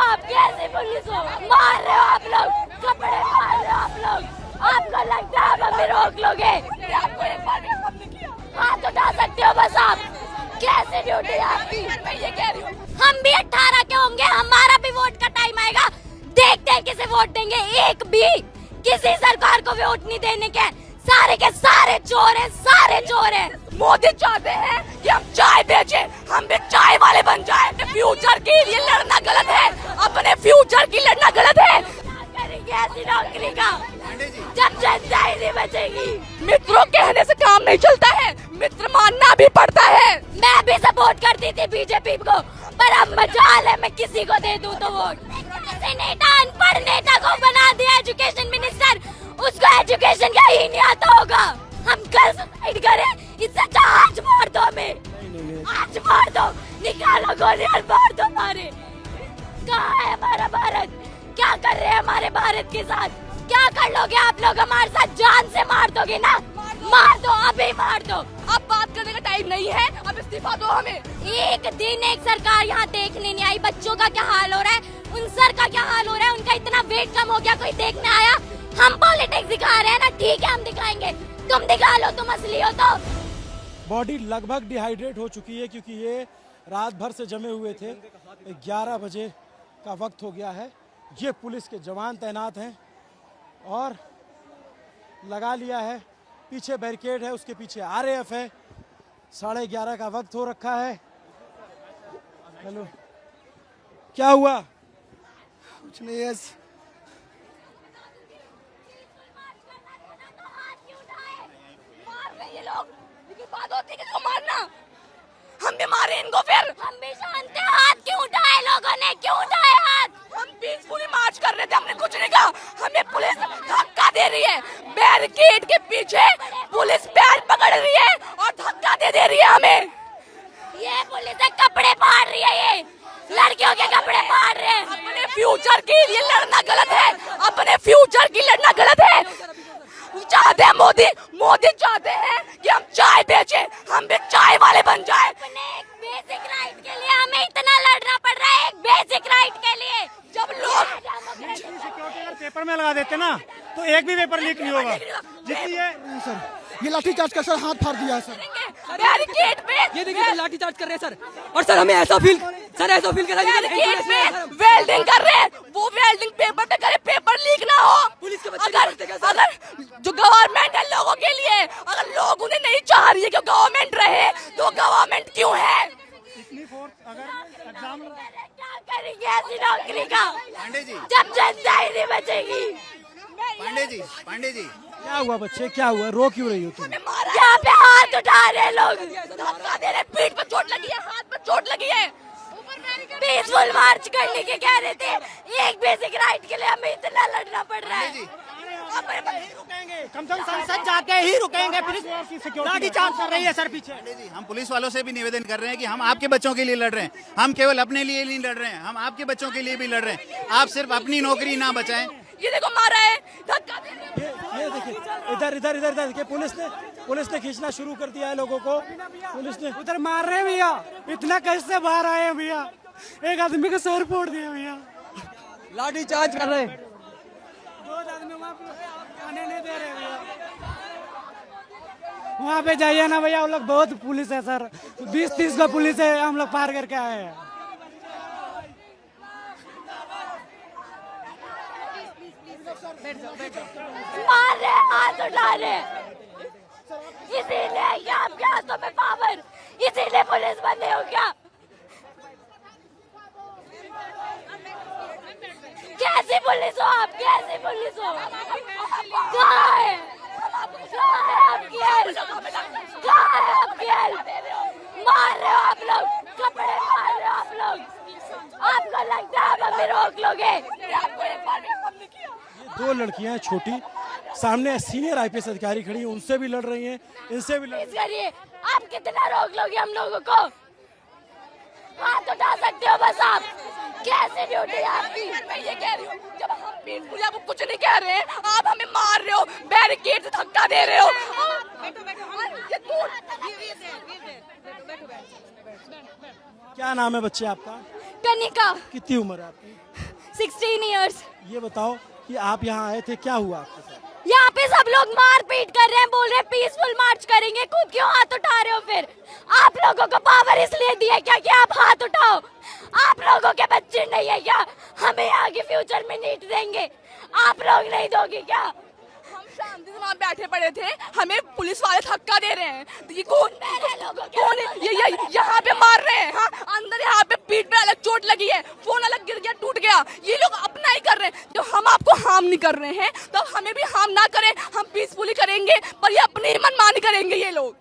आप, कैसे पुलिस हो? मार रहे हो आप लोग, कपड़े मार रहे हो आप लोग। आपको लगता है आप हमें रोक लोगे? आपको एक बार भी हमने किया, हाथ उठा सकते हो बस आप। कैसे ड्यूटी है आपकी? मैं ये कह रही हूँ, हम भी 18 के होंगे, हमारा भी वोट का टाइम आएगा। देखते हैं किसे वोट देंगे। एक भी किसी सरकार को वोट नहीं देने के, सारे के सारे चोर हैं, सारे चोर हैं। मोदी चाहते हैं कि हम चाय बेचें, हम भी चाय वाले बन जाएं। फ्यूचर के लिए लड़ना गलत है, अपने फ्यूचर की लड़ना गलत है। करेंगे ऐसी नौकरी का जब जनता ही नहीं बचेगी। मित्रों कहने से काम नहीं चलता है, मित्र मानना भी पड़ता है। मैं भी सपोर्ट करती थी बीजेपी को, पर अब मजाल है मैं किसी को दे दूं तो वोट। नेता अनपढ़ नेता को बना दिया एजुकेशन मिनिस्टर, उसको एजुकेशन का ही नहीं आता होगा। हम कल सुसाइड करें, इससे अच्छा आज मार दो हमें, आज मार दो, निकालो गोली और मार दो हमारे। कहाँ है हमारा भारत? क्या कर रहे हैं हमारे भारत के साथ? क्या कर लोगे आप लोग हमारे साथ? जान से मार दोगे ना? मार दो, अभी मार दो। अब बात करने का टाइम नहीं है, अब इस्तीफा दो हमें। एक दिन एक सरकार यहाँ देखने नहीं आई। बच्चों का क्या हाल हो रहा है, उन सर का क्या हाल हो रहा है, उनका इतना वेट कम हो गया, कोई देखने आया? हम पॉलिटिक्स दिखा रहे हैं ना, ठीक है हम दिखाएंगे, तुम दिखा लो, तुम असली हो तो। बॉडी लगभग डिहाइड्रेट हो चुकी है क्योंकि ये रात भर से जमे हुए थे। 11 बजे का वक्त हो गया है। ये पुलिस के जवान तैनात हैं और लगा लिया है, पीछे बैरिकेड है, उसके पीछे आरएएफ है। 11:30 का वक्त हो रखा है। हेलो, क्या हुआ? कुछ नहीं है। ये लोग, लेकिन बात होती है किसको मारना? हम भी मारे इनको, फिर हम भी जानते हैं हाथ क्यों उठाए लोगों ने, क्यों उठाए हाथ? हम पीसफुली मार्च कर रहे थे, हमने कुछ नहीं कहा। हमें पुलिस धक्का दे रही है, बैरिकेड के पीछे पुलिस पैर पकड़ रही है और धक्का दे रही है हमें। ये पुलिस कपड़े फाड़ रही है, ये लड़कियों के कपड़े फाड़ रहे हैं। अपने फ्यूचर के लिए लड़ना गलत है, अपने फ्यूचर की लड़ना गलत है। चाहते हैं मोदी चाहते हैं कि हम चाय बेचें, हम भी चाय वाले बन जाएं। अपने एक बेसिक राइट के लिए हमें इतना लड़ना पड़ रहा है, एक बेसिक राइट के लिए। जब लोग सिक्योरिटी अगर पेपर में लगा देते ना तो एक भी पेपर लीक नहीं होगा। जितनी ये लाठीचार्ज का सर हाथ फाड़ दिया है सर। बैरिकेड पे ये देखिए लाठीचार्ज कर रहे हैं सर। और सर हमें ऐसा फील कर रहा है वेल्डिंग कर रहे हैं, वो वेल्डिंग पेपर पे करे, पेपर लीक ना हो। पुलिस के बच्चे अगर जो गवर्नमेंट है लोगों के लिए, अगर लोग उन्हें नहीं चाह रही है कि गवर्नमेंट रहे, तो गवर्नमेंट क्यों है? इतनी फोर्स अगर एग्जाम क्या करेंगे ऐसी नौकरी का पांडे जी, जब जनता ही नहीं बचेगी? पांडे जी क्या हुआ बच्चे, क्या हुआ? रो क्यों रही हो तुम? यहाँ पे हाथ उठा रहे लोग, धक्का दे रहे, पीठ पे चोट लगी है, हाथ पे चोट लगी है। पीसफुल मार्च करने के कह रहे थे, एक बेसिक राइट के लिए हमें इतना लड़ना पड़ रहा है। कम से कम संसद जाके ही रुकेंगे। पुलिस लाठीचार्ज कर रही है सर पीछे। जी, हम पुलिस वालों से भी निवेदन कर रहे हैं कि हम आपके बच्चों के लिए लड़ रहे हैं, हम केवल अपने लिए नहीं लड़ रहे हैं, हम आपके बच्चों के लिए भी लड़ रहे हैं। आप सिर्फ अपनी नौकरी ना बचाएं। ये देखो मारा है, धक्का दे रहे हैं। ये देखिए, इधर देखिए, पुलिस ने खींचना शुरू कर दिया है लोगों को। पुलिस ने उधर मार रहे हैं भैया, इतना कैसे बाहर आए हैं भैया? एक आदमी का सर फोड़ दिया भैया, लाठीचार्ज कर रहे हैं। 2 आदमी वहाँ पे आने नहीं दे रहे भैया। वहाँ पे जाइए ना भैया, हम लोग बहुत पुलिस है सर, 20-30 का पुलिस है, हम लोग पार करके आए हैं। मार रहे, हाथ उठा रहे, इसीलिए ये आपके हाथों में पावर, इसीलिए पुलिस बने हो क्या? कैसी पुलिस हो आप, कैसी पुलिस हो? कहाँ है आपकी हेल्प? कहाँ है आपकी हेल्प? मार रहे हो आप लोग, कपड़े मार रहे हो आप लोग। आपको लगता है आप हमें रोक लोगे? आपको एक बार भी हमने किया। 2 लड़कियां हैं छोटी, सामने सीनियर आईपीएस अधिकारी खड़ी हैं, उनसे भी लड़ रही हैं, इनसे भी लड़ रही हैं। करिए, आप कितना रोक लोगे हम लोगों को? हाथ उठा सकते हो बस आप। कैसे ड्यूटी है आपकी? मैं ये कह रही हूँ, जब हम पीसफुली आपको कुछ नहीं कह रहे हैं, आप हमें मार रहे हो, बैरिकेड से धक्का दे रहे हो। क्या नाम है बच्चे आपका? कनिका, कितनी उम्र है आपकी? 16 इयर्स। ये बताओ कि आप यहाँ आए थे, क्या हुआ आपके साथ? यहाँ पे सब लोग मार पीट कर रहे हैं, बोल रहे हैं पीसफुल मार्च करेंगे, खुद क्यों हाथ उठा रहे हो? फिर आप लोगों को पावर इसलिए दिया क्या कि आप हाथ उठाओ? आप लोगों के बच्चे नहीं है क्या? हमें आगे फ्यूचर में नीट देंगे, आप लोग नहीं दोगे क्या? हम शांति से वहाँ बैठे पड़े थे, हमें पुलिस वाले धक्का दे रहे हैं। तो ये कौन कौन है? ये यहाँ पे मार रहे हैं। हाँ, अंदर यहाँ पे पीठ पे अलग चोट लगी है, फोन अलग गिर गया, टूट गया। ये लोग अपना ही कर रहे हैं। जब हम आपको हार्म नहीं कर रहे हैं तो हमें भी हार्म ना करें, हम पीसफुली करेंगे, पर ये अपनी ही मनमानी करेंगे। ये लोग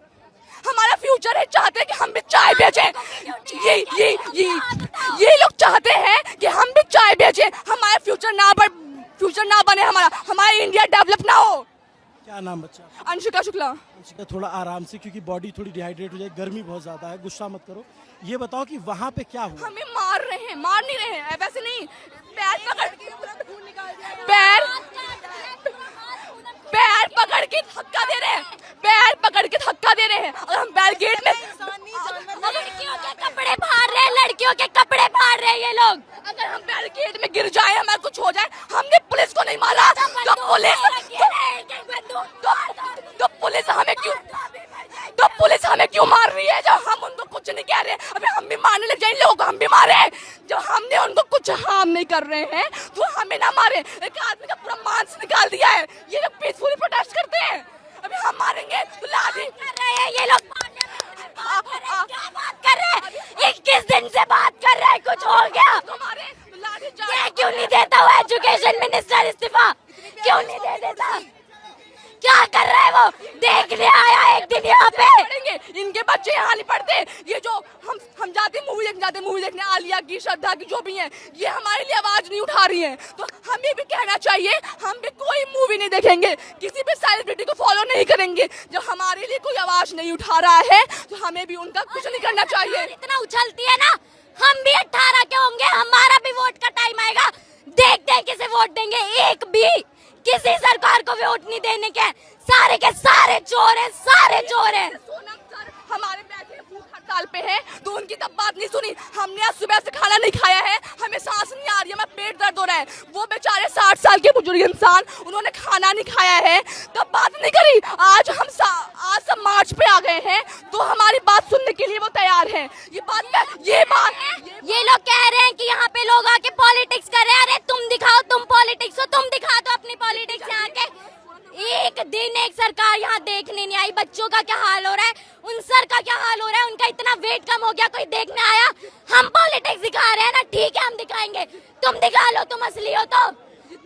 हमारा फ्यूचर है, चाहते हैं कि हम भी चाय बेचें। ये लोग चाहते हैं कि हम भी चाय बेचें, हमारा फ्यूचर ना बने, हमारा इंडिया डेवलप ना हो। क्या नाम बच्चा? अंशिका शुक्ला। थोड़ा आराम से, क्योंकि बॉडी थोड़ी डिहाइड्रेट हो जाए, गर्मी बहुत ज्यादा है, गुस्सा मत करो। ये बताओ कि वहाँ पे क्या हुआ? हमें मार रहे हैं, मार नहीं रहे हैं, वैसे नहीं, पैर पकड़ के धक्का दे रहे हैं, पैर पकड़ के धक्का दे रहे हैं। और हम बैरिकेड में लड़कियों के कपड़े फाड़ रहे हैं, लड़कियों के कपड़े फाड़ रहे हैं ये लोग। अगर हम बैरिकेड में गिर जाए, हमारा कुछ हो जाए, हमने पुलिस को नहीं मारा तो पुलिस हमें क्यों मार रही है? जब हम उनको कुछ नहीं कह रहे हैं, अभी हम भी मारने लग जाए, लोगों को हम भी मारे। जब हमने उनको कुछ हार्म नहीं कर रहे हैं तो हमें ना मारे। एक आदमी का पूरा मांस निकाल दिया है, ये लोग पीसफुली प्रोटेस्ट करते हैं, अभी हम मारेंगे तो लाठी कर रहे हैं ये लोग। क्या बात कर रहे हैं? 21 दिन से बात कर रहे हैं, कुछ हो गया? ये क्यों नहीं देता वो एजुकेशन मिनिस्टर इस्तीफा? क्यों नहीं दे देता? क्या कर रहा है वो? देखने आया एक दिन यहाँ पे। पढ़ेंगे, इनके बच्चे यहाँ नहीं पढ़ते। ये जो हम जाते मूवी देखने आलिया की, श्रद्धा की, जो भी हैं, ये हमारे लिए आवाज नहीं उठा रही हैं। तो हमें भी कहना चाहिए, हम भी कोई मूवी नहीं देखेंगे, किसी भी सेलिब्रिटी को फॉलो नहीं करेंगे। जब हमारे लिए कोई आवाज नहीं उठा रहा है तो हमें भी उनका कुछ नहीं करना चाहिए। इतना उछलती है ना, हम भी 18 के होंगे, हमारा भी वोट का टाइम आएगा, देखते हैं किसे वोट देंगे। एक भी किसी सरकार को वोट नहीं देने के, सारे के सारे चोर हैं, सारे चोर हैं। सोनम सर हमारे बैठे भूख हड़ताल पे है तो उनकी तब बात नहीं सुनी। हमने आज सुबह से खाना नहीं खाया है, हमें सांस नहीं आ रही है, हमें पेट दर्द हो रहा है। वो बेचारे 60 साल के बुजुर्ग इंसान, उन्होंने खाना नहीं खाया है, तब बात नहीं करी। आज सब मार्च पे आ गए हैं तो हमारी बात सुनने के लिए वो तैयार हैं। ये लोग कह रहे हैं कि यहाँ पे लोग आके पॉलिटिक्स कर रहे हैं। अरे तुम दिखाओ, तुम पॉलिटिक्स हो, तुम दिखा दो अपनी पॉलिटिक्स यहाँ के। एक दिन एक सरकार यहाँ देखने नहीं आई। बच्चों का क्या हाल हो रहा है, उन सर का क्या हाल हो रहा है, उनका इतना वेट कम हो गया, कोई देखने आया? हम पॉलिटिक्स दिखा रहे हैं ना, ठीक है हम दिखाएंगे, तुम दिखा लो, तुम असली हो तो।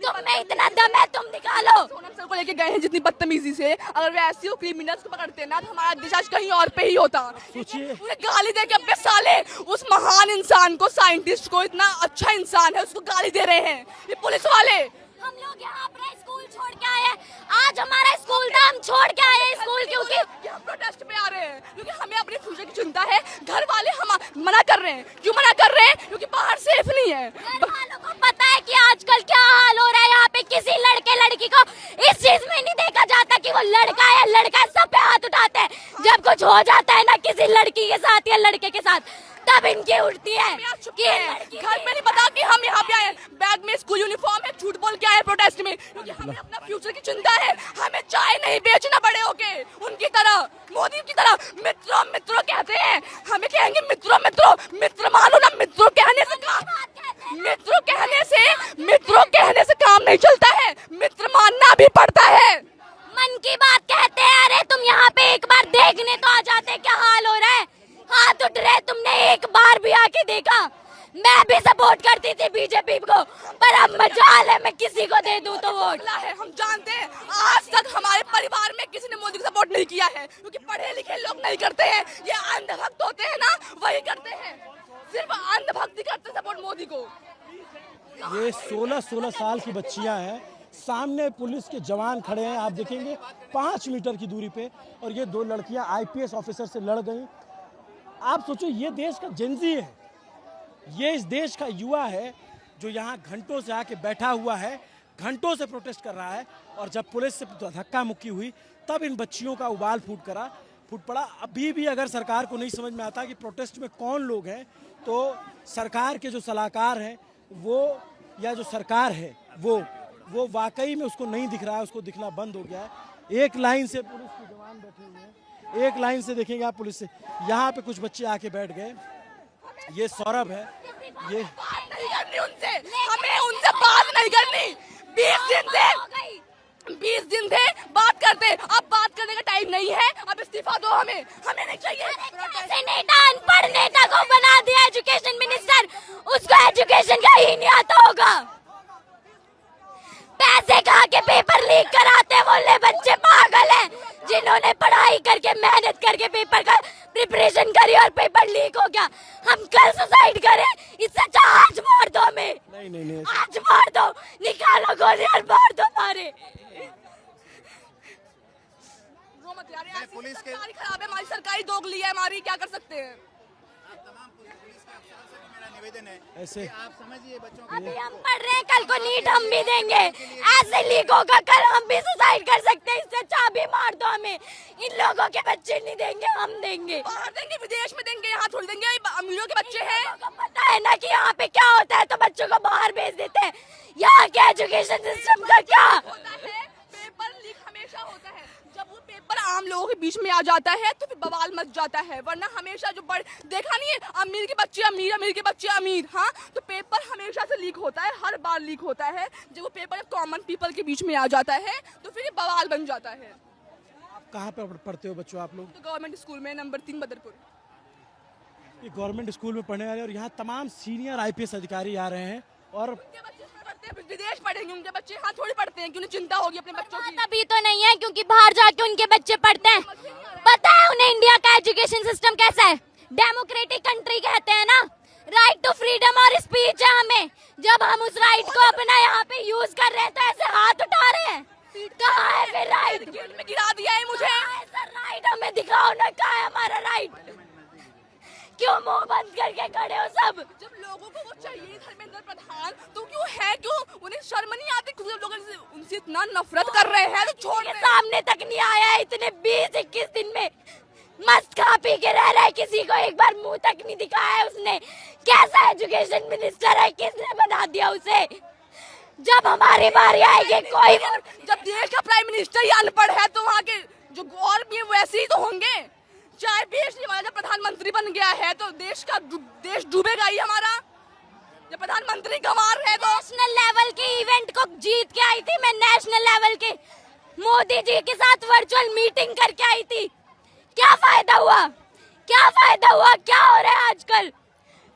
तुम में इतना दम है, तुम दिखा लो। सोनम सर को लेके गए हैं जितनी बदतमीजी से, अगर वैसे वो क्रिमिनल्स को पकड़ते ना तो हमारा देश आज कहीं और पे ही होता। उन्हें गाली दे के अबे साले, उस महान इंसान को, साइंटिस्ट को, इतना अच्छा इंसान है, उसको गाली दे रहे हैं ये पुलिस वाले। हम लोग यहाँ अपना स्कूल छोड़ के आए हैं, आज हमारा स्कूल था, हम छोड़ के आए हैं स्कूल क्योंकि हम प्रोटेस्ट पे आ रहे हैं, क्योंकि हमें अपने फ्यूचर की चिंता है। घर वाले हम मना कर रहे हैं, क्यों मना कर रहे हैं? क्योंकि बाहर सेफ नहीं है। घर वालों को पता है कि आजकल क्या हाल हो रहा है यहाँ पे। किसी लड़के लड़की को इस चीज में नहीं देखा जाता कि वो लड़का है, लड़का, सब पे हाथ उठाते हैं। जब कुछ हो जाता है ना किसी लड़की के साथ या लड़के के साथ, तब इनकी उठती है कि घर में नहीं पता कि हम यहाँ पे आए। बैग में स्कूल यूनिफॉर्म है, झूठ बोल के आए प्रोटेस्ट में, क्योंकि हमें अपना फ्यूचर की चिंता है। हमें चाय नहीं बेचना बड़े होके उनकी तरह, मोदी की तरह। मित्रों मित्रों कहते हैं, हमें कहेंगे मित्रों मित्रों, मित्र मानो ना। मित्रों कहने से काम नहीं चलता है, मित्र मानना भी पड़ता है। मन की बात कहते हैं। अरे तुम यहाँ पे एक बार देखने तो आ जाते, क्या हाल हो रहा है। हाथ उठ रहे, तुमने एक बार भी आके देखा? मैं भी सपोर्ट करती थी बीजेपी को, पर अब मजाल है मैं किसी को दे दूं तो वोट। हम जानते हैं आज तक हमारे परिवार में किसी ने मोदी को सपोर्ट नहीं किया है, क्योंकि पढ़े लिखे लोग नहीं करते हैं। ये अंधभक्त होते हैं ना, वही करते हैं, सिर्फ अंधभक्ति करते हैं सपोर्ट मोदी को। ये 16 साल की बच्चियां हैं, सामने पुलिस के जवान खड़े हैं, आप देखेंगे 5 मीटर की दूरी पे, और ये 2 लड़कियां IPS ऑफिसर से लड़ गई। आप सोचो, ये देश का जेनजी है, ये इस देश का युवा है जो यहाँ घंटों से आके बैठा हुआ है, घंटों से प्रोटेस्ट कर रहा है। और जब पुलिस से धक्का मुक्की हुई तब इन बच्चियों का उबाल फूट करा। फूट पड़ा। अभी भी अगर सरकार को नहीं समझ में आता कि प्रोटेस्ट में कौन लोग हैं, तो सरकार के जो सलाहकार हैं वो, या जो सरकार है वो वाकई में उसको नहीं दिख रहा है, उसको दिखना बंद हो गया है। एक लाइन से पुलिस के जवान बैठे हुए हैं, एक लाइन से देखेंगे आप पुलिस से। यहाँ पे कुछ बच्चे आके बैठ गए। ये सौरभ है, ये बात नहीं करनी उनसे, हमें उनसे बात नहीं करनी। 20 दिन से बात करते, अब बात करने का टाइम नहीं है, अब इस्तीफा दो हमें नहीं चाहिए। ऐसे नेता, अनपढ़ नेता को बना दिया एजुकेशन मिनिस्टर, उसको एजुकेशन का ही नहीं आता होगा। पैसे खा के पेपर लीक कराते बोले बच्चे पागल हैं, जिन्होंने पढ़ाई करके मेहनत करके पेपर का प्रिपरेशन करी और पेपर लीक हो गया। हम कल सुसाइड करें, इससे अच्छा आज मार दो हमें। नहीं आज मार दो, निकालो गोली और मार दो मारे। पुलिस के खराब है, हमारी सरकारी दोगली है हमारी, क्या कर सकते हैं। निवेदन है ऐसे आप समझिए बच्चों अभी हम पढ़ रहे हैं, कल को नीट हम भी देंगे, ऐसे लीक होगा कल हम भी सुसाइड कर सकते हैं। इससे अच्छा अभी मार दो हमें। इन लोगों के बच्चे नहीं देंगे, हम देंगे। बाहर देंगे, विदेश में देंगे, यहाँ थोड़ी देंगे। अमीरों के बच्चे हैं, लोगों को पता है ना कि यहाँ पे क्या होता है, तो बच्चों को बाहर भेज देते हैं। यहाँ के एजुकेशन सिस्टम का क्या होता है, पेपर लीक हमेशा होता है। जब वो पेपर आम लोगों के बीच में आ जाता है तो फिर बवाल मच जाता है, वरना हमेशा जो देखा नहीं है, अमीर के बच्चे अमीर, अमीर के बच्चे अमीर। हाँ, तो पेपर हमेशा से लीक होता है, हर बार लीक होता है। जब वो पेपर कॉमन पीपल के बीच में आ जाता है तो फिर ये बवाल बन जाता है। आप कहाँ पे पढ़ते हो बच्चों आप लोग? तो गवर्नमेंट स्कूल में नंबर 3 बदरपुर। ये गवर्नमेंट स्कूल में पढ़ने वाले और यहाँ तमाम सीनियर IPS अधिकारी आ रहे हैं और उनके बच्चे इसमें पढ़ते हैं, विदेश पढ़ेंगे उनके बच्चे, यहाँ थोड़ी पढ़ते हैं कि उन्हें चिंता होगी अपने बच्चों की। अभी तो नहीं है, क्योंकि बाहर जाके उनके बच्चे पढ़ते हैं। पता है उन्हें इंडिया का एजुकेशन सिस्टम कैसा है, डेमोक्रेटिक कंट्री कहते हैं ना। राइट टू फ्रीडम और स्पीच है हमें। जब हम उस राइट को अपना यहाँ पे यूज कर रहे हैं तो ऐसे हाथ उठा रहे हैं। कहाँ है फिर राइट? गेट में गिरा दिया है मुझे। राइट हमें दिखाओ ना, कहाँ है हमारा राइट? क्यों मुंह बंद करके खड़े हो सब? जब लोगों को वो चाहिए धर्मेंद्र प्रधान, तो क्यों है, क्यों उन्हें शर्म नहीं आती? कुछ लोग उनसे इतना नफरत कर रहे हैं तो छोड़ के सामने तक नहीं आया है इतने 20-21 दिन में। मस्त खा पी के रह रहा है, किसी को एक बार मुंह तक नहीं दिखाया है उसने। कैसा एजुकेशन मिनिस्टर है, किसने बना दिया उसे? जब हमारी बारी आएगी कोई, जब देश का प्राइम मिनिस्टर ही अनपढ़ है तो वहाँ के जो और भी वैसे ही तो होंगे। चाहे बेचने वाला जब प्रधानमंत्री बन गया है तो देश डूबेगा ही हमारा। जब प्रधानमंत्री गंवार है तो नेशनल लेवल के इवेंट को जीत के आई थी मैं, नेशनल लेवल के मोदी जी के साथ वर्चुअल मीटिंग करके आई थी। क्या फायदा हुआ? क्या फायदा हुआ? क्या हो रहा है आजकल?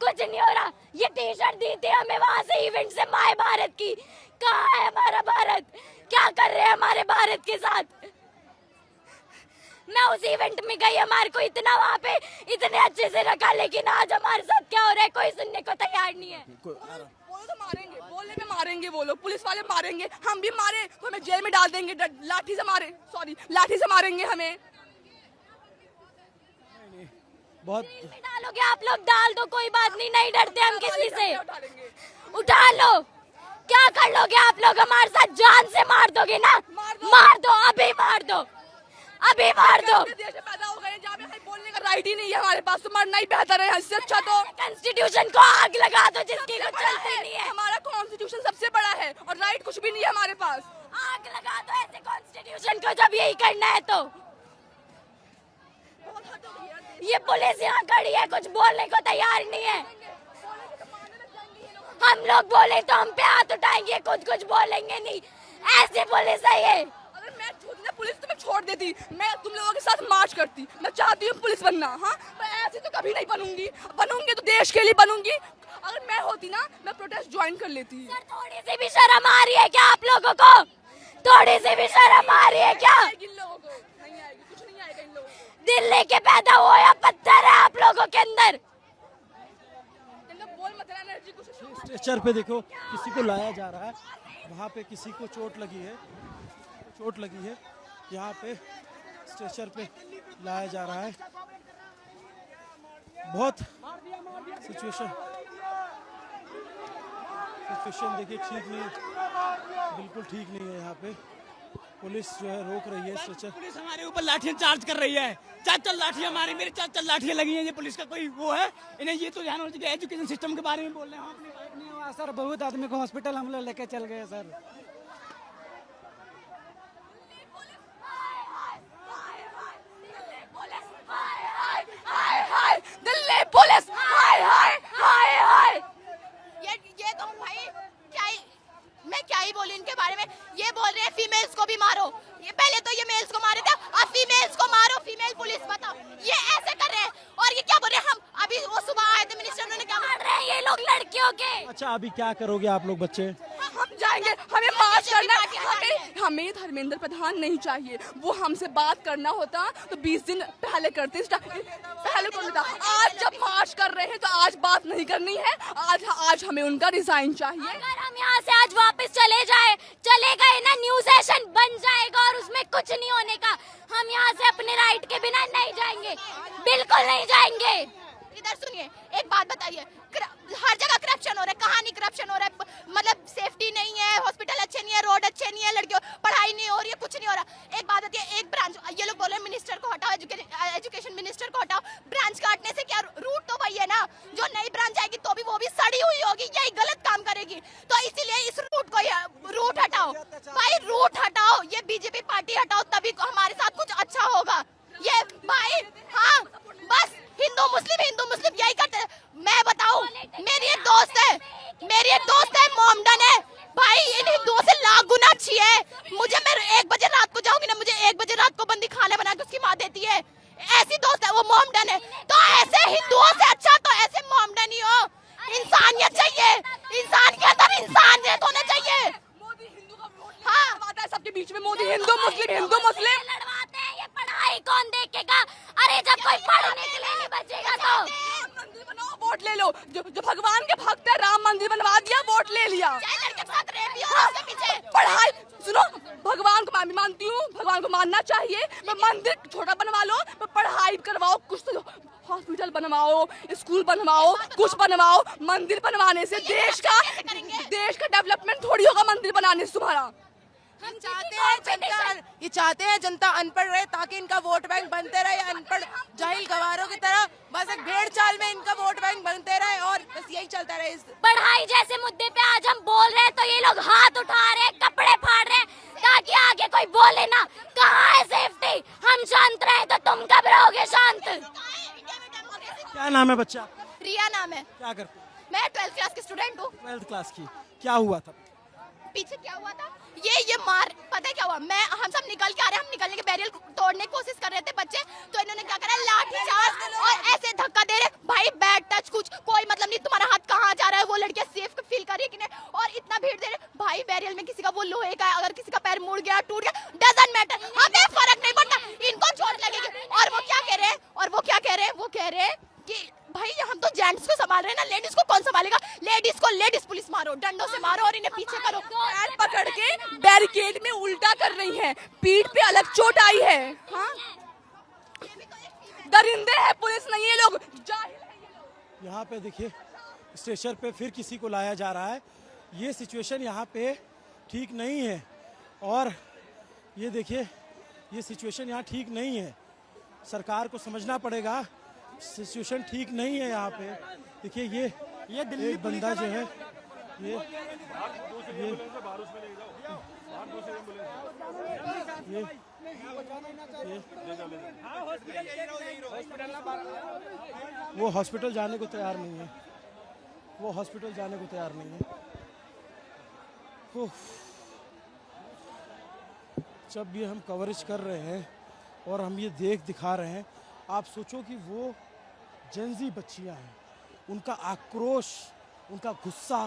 कुछ नहीं हो रहा। ये टी-शर्ट दी थी हमें वहां से इवेंट से, माय भारत की। कहाँ है हमारा भारत? क्या कर रहे हैं हमारे भारत के साथ? मैं उस इवेंट में गई, हमारे को इतना वहाँ पे इतने अच्छे से रखा, लेकिन आज हमारे साथ क्या हो रहा है कोई सुनने को तैयार नहीं है। बोले तो मारेंगे, बोलने में मारेंगे, वो लोग पुलिस वाले मारेंगे, हम भी मारे तो हमें जेल में डाल देंगे, लाठी से मारेंगे हमें। बहुत डालोगे आप लोग, डाल दो, कोई बात नहीं, नहीं डरते हम किसी से। उठा लो, क्या कर लोगे आप लोग हमारे साथ? जान से मार दोगे ना? मार दो, अभी मार दो, अभी मार दो। देश में पैदा हो गए जहाँ पे बोलने का राइट ही नहीं है हमारे पास, तो मरना ही बेहतर है। इससे अच्छा तो कॉन्स्टिट्यूशन को आग लगा दो, जिसकी कुछ चलती नहीं है। हमारा कॉन्स्टिट्यूशन सबसे बड़ा है और राइट कुछ भी नहीं है हमारे पास। आग लगा दो ऐसे कॉन्स्टिट्यूशन को, जब यही करना है तो। ये पुलिस यहाँ खड़ी है, कुछ बोलने को तैयार नहीं है। हम लोग बोले तो हम पे हाथ उठाएंगे, कुछ बोलेंगे नहीं। ऐसी पुलिस है ये। अगर मैं पुलिस तुम्हें छोड़ देती, मैं तुम लोगों के साथ मार्च करती। मैं चाहती हूँ पुलिस बनना, हाँ, पर ऐसे तो कभी नहीं बनूंगी तो देश के लिए बनूंगी। अगर मैं होती ना, मैं प्रोटेस्ट ज्वाइन कर लेती। सर, थोड़ी सी भी शर्म आ रही है क्या आप लोगों को? थोड़ी सी भी शर्म आ रही है क्या? इन लोगों को नहीं आएगी, कुछ नहीं आएगा इन लोगों को। दिल लेके पैदा हुआ या पत्थर है आप लोगों के अंदर? बोल मत एनर्जी कुछ। स्ट्रेचर पे देखो किसी को लाया जा रहा है, वहाँ पे किसी को चोट लगी है, यहाँ पे स्ट्रेचर पे लाया जा रहा है। बहुत सिचुएशन देखिए ठीक नहीं, बिल्कुल ठीक नहीं है यहाँ पे। पुलिस जो है रोक रही है स्ट्रेचर। पुलिस हमारे ऊपर लाठियां चार्ज कर रही है, 4 लाठियां मारी, मेरी 4 लाठियां लगी हैं। ये पुलिस का कोई वो है? इन्हें ये तो ध्यान होना चाहिए। एजुकेशन सिस्टम के बारे में बोल रहे हैं हम अपनी बात नहीं हुआ। सर बहुत आदमी को हॉस्पिटल हम लोग लेके चल गए सर। दिल्ली पुलिस हाय हाय हाय हाय। ये तो भाई मैं क्या ही बोलूं इनके बारे में। ये बोल रहे हैं फीमेल्स को भी मारो। ये पहले तो ये मेल्स को मारे थे, अब फीमेल्स को मारो। फीमेल पुलिस बताओ, ये ऐसे कर रहे हैं। और ये क्या बोल रहे हैं? हम अभी वो सुबह आए थे मिनिस्टर, उन्होंने क्या मार रहे हैं ये लोग लड़कियों के। अच्छा अभी क्या करोगे आप लोग बच्चे? हम जाएंगे, हमें मार्च करना है। हमें धर्मेंद्र प्रधान नहीं चाहिए। वो हमसे बात करना होता तो 20 दिन पहले करते, पहले कर लेता। आज जब मार्च कर रहे हैं तो आज बात नहीं करनी है। आज हमें उनका रिजाइन चाहिए। अगर हम यहाँ से आज वापस चले गए ना, न्यू सेशन बन जाएगा और उसमें कुछ नहीं होने का। हम यहाँ से अपने राइट के बिना नहीं जाएंगे, बिल्कुल नहीं जाएंगे। इधर सुनिए, एक बात बताइए, हर जगह करप्शन हो रहा है। कहाँ नहीं करप्शन हो रहा है? मतलब सेफ्टी नहीं है, हॉस्पिटल अच्छे नहीं है, रोड अच्छे नहीं है, लड़कियों पढ़ाई नहीं हो रही है, कुछ नहीं हो रहा। एक बात होती है, एक ब्रांच, ये लोग बोल रहे हैं मिनिस्टर को हटाओ, एजुकेशन मिनिस्टर को हटाओ। ब्रांच काटने से क्या, रूट तो वही है ना। जो नई ब्रांच आएगी तो भी वो भी सड़ी हुई होगी, यही गलत काम करेगी। तो इसीलिए इस रूट हटाओ भाई, रूट हटाओ। ये बीजेपी पार्टी हटाओ, तभी हमारे साथ कुछ अच्छा होगा। ये भाई हाँ, बस हिंदू मुस्लिम यही करते हैं। मैं बताऊं, मेरी एक दोस्त है मोमडन है भाई, इन हिंदुओं से लाख गुना अच्छी है। मुझे, मैं 1 बजे रात को जाऊंगी ना, मुझे 1 बजे रात को बंदी खाना बना के उसकी माँ देती है। ऐसी दोस्त है वो, मोमडन है। तो ऐसे हिंदुओं से अच्छा तो ऐसे मोमडन ही हो। इंसानियत चाहिए, इंसान के अंदर इंसानियत होना चाहिए। हाँ, सबके बीच में मोदी हिंदू मुस्लिम लड़वाते हैं, ये पढ़ाई कौन देखेगा? अरे जब कोई पढ़ने के लिए नहीं बचेगा तो मंदिर बनाओ, वोट ले लो। जो भगवान के भक्त है, राम मंदिर बनवा दिया, वोट ले लिया। पढ़ाई सुनो, भगवान को मैं भी मानती हूँ, भगवान को मानना चाहिए। मंदिर छोटा बनवा लो, पढ़ाई करवाओ, कुछ तो हॉस्पिटल बनवाओ, स्कूल बनवाओ, कुछ बनवाओ। मंदिर बनवाने से देश का डेवलपमेंट थोड़ी होगा मंदिर बनाने से तुम्हारा। हम चाहते हैं जनता अनपढ़ रहे, ताकि इनका वोट बैंक बनते रहे। अनपढ़ जाहिल गवारों की तरह बस एक भेड़ चाल में इनका वोट बैंक बनते रहे और बस यही चलता रहे। पढ़ाई जैसे मुद्दे पे आज हम बोल रहे हैं तो ये लोग हाथ उठा रहे हैं, कपड़े फाड़ रहे हैं, ताकि आगे कोई बोले ना। कहाँ है सेफ्टी? हम शांत रहे तो तुम कब रहोगे शांत? क्या नाम है बच्चा? रिया नाम है। क्या करते? मैं 12th क्लास की स्टूडेंट हूँ। 12th क्लास की। क्या हुआ था पीछे? क्या हुआ था? ये मार, पता है क्या हुआ? हम सब निकल के आ रहे हैं, हम निकलने के बैरियर तोड़ने की कोशिश कर रहे थे बच्चे, तो इन्होंने क्या करा, लाठी चार्ज और ऐसे धक्का दे रहे। भाई बैड टच, कुछ कोई मतलब नहीं, तुम्हारा हाथ कहाँ जा रहा है? वो लड़कियां सेफ फील कर रही है कि नहीं? और इतना भीड़ दे रहे भाई, बैरियर में किसी का वो लोहे का है, अगर किसी का पैर मुड़ गया, टूट गया, डजंट मैटर, हमें फर्क नहीं पड़ता, इनको चोट लगेगी। और वो क्या कह रहे हैं? वो कह रहे हैं कि भाई हम तो जेंट्स को संभाल रहे हैं ना, लेडीज को कौन संभालेगा? लेडीज पुलिस मारो, डंडों से मारो और इन्हें पीछे करो। पैर पकड़ के बैरिकेड में उल्टा कर रही हैं, पीठ पे अलग चोट आई है। हाँ, दरिंदे हैं, पुलिस नहीं है, लोग जाहिल हैं। यहाँ पे देखिए, स्टेशन पे फिर किसी को लाया जा रहा है। ये सिचुएशन यहाँ पे ठीक नहीं है और ये देखिए, ये सिचुएशन यहाँ ठीक नहीं है। सरकार को समझना पड़ेगा, सिचुएशन ठीक नहीं है यहाँ पे। देखिए ये दिल्ली एक बंदा जो है, ये वो हॉस्पिटल जाने को तैयार नहीं है, वो हॉस्पिटल जाने को तैयार नहीं है। जब ये हम कवरेज कर रहे हैं और हम ये दिखा रहे हैं, आप सोचो कि वो जेंजी बच्चियां हैं, उनका आक्रोश, उनका गुस्सा,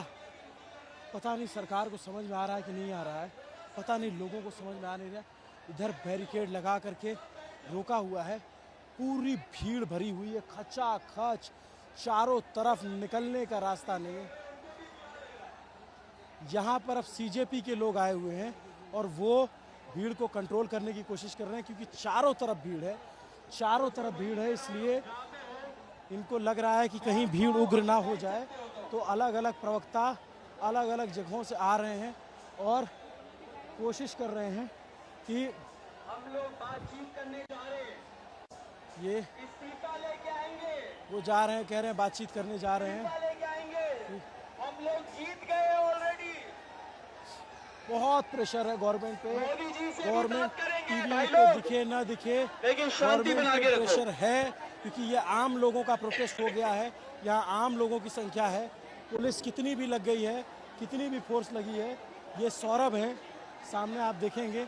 पता नहीं सरकार को समझ में आ रहा है कि नहीं आ रहा है, पता नहीं लोगों को समझ में आ नहीं रहा। इधर बैरिकेड लगा करके रोका हुआ है, पूरी भीड़ भरी हुई है, खचाखच, चारों तरफ निकलने का रास्ता नहीं है। यहाँ पर अब सीजेपी के लोग आए हुए हैं और वो भीड़ को कंट्रोल करने की कोशिश कर रहे हैं, क्योंकि चारों तरफ भीड़ है, इसलिए इनको लग रहा है कि कहीं भीड़ उग्र ना हो जाए। तो अलग अलग प्रवक्ता अलग अलग जगहों से आ रहे हैं और कोशिश कर रहे हैं कि हम लोग बातचीत करने जा रहे हैं, ये इस्तीफा लेके आएंगे, वो जा रहे हैं, कह रहे हैं बातचीत करने जा रहे हैं, हम लोग जीत गए ऑलरेडी। बहुत प्रेशर है गवर्नमेंट पे, गवर्नमेंट टीवी पे दिखे ना दिखे, गवर्नमेंट पे प्रेशर है, क्योंकि ये आम लोगों का प्रोटेस्ट हो गया है। यहाँ आम लोगों की संख्या है, पुलिस कितनी भी लग गई है, कितनी भी फोर्स लगी है। ये सौरभ है, सामने आप देखेंगे।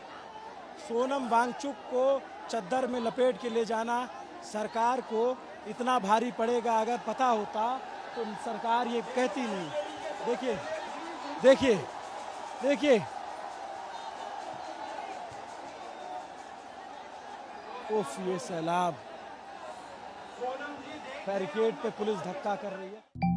सोनम वांगचुक को चद्दर में लपेट के ले जाना सरकार को इतना भारी पड़ेगा, अगर पता होता तो सरकार ये कहती नहीं। देखिए देखिए देखिए, उफ, ये सैलाब, बैरिकेड पे पुलिस धक्का कर रही है।